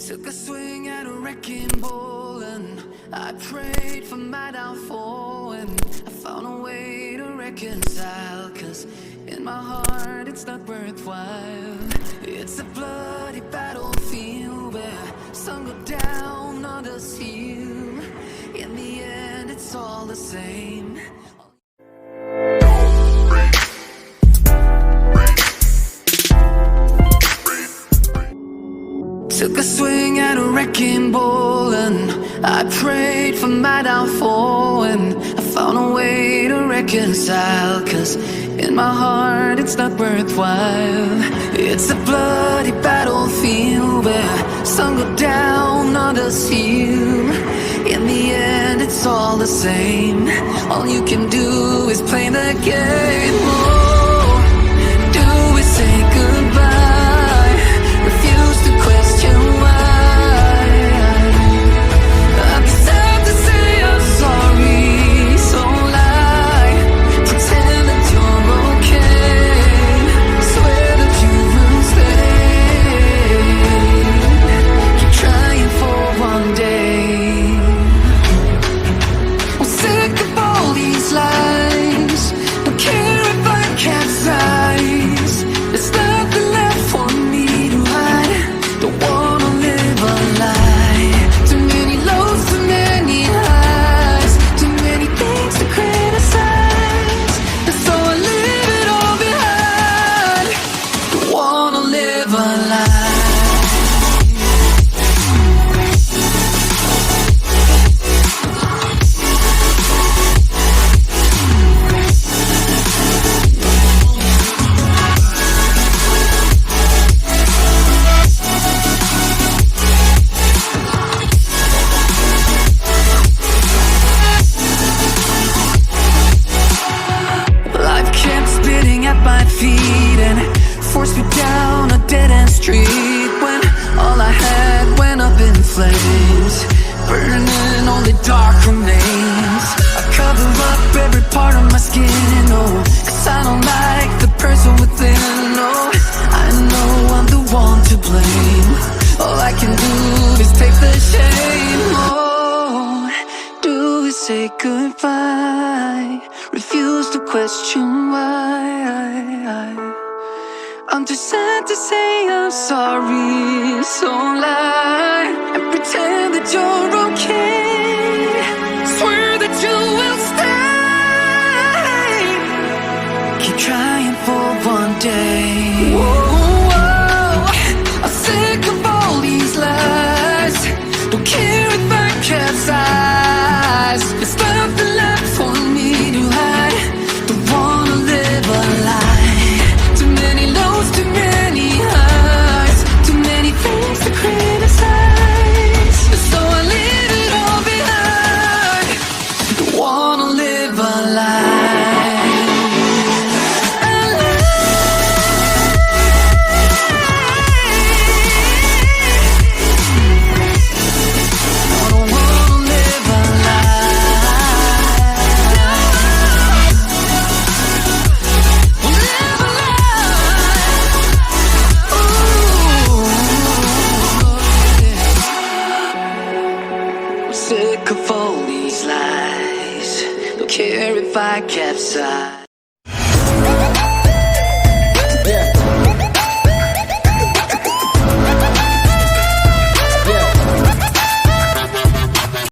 Took a swing at a wrecking ball and I prayed for my downfall, and I found a way to reconcile, 'cause in my heart it's not worthwhile. It's a bloody battlefield where some go down, others heal. In the end it's all the same. Took a swing at a wrecking ball and I prayed for my downfall, and I found a way to reconcile, 'cause in my heart it's not worthwhile. It's a bloody battlefield where some go down, others heal. In the end it's all the same. All you can do is play the game. Oh, do we say goodbye? Refuse to question why. I'm sad to say I'm sorry, so lie. Pretend that you're okay. Swear that you will stay. Keep trying for one day. I'm sick of all these lies. Don't care if I capsize. There's nothing left for me to hide. Don't wanna live a lie. Too many lows, too many highs. Too many things to criticize. And so I leave it all behind. Don't wanna live a lie. Life kept spitting at my feet and forced me down a dead-end street, when all I had went up in flames, burning only dark remains. I cover up every part of my skin, oh, 'cause I don't like the person within. Oh, I know I'm the one to blame. All I can do is take the shame. Oh, do we say goodbye? Refuse to question why. I'm too sad to say I'm sorry, so lie and pretend that you're okay. Swear that you will stay. Keep trying for one day. Whoa, I'm sick of all these lies. Don't care if I capsize. There's nothing left for me to hide. Don't wanna live a lie. Too many lows, too many highs. Too many things to criticize. So I leave it all behind. Don't wanna live a lie. Sick of all these lies. Don't care if I capsize.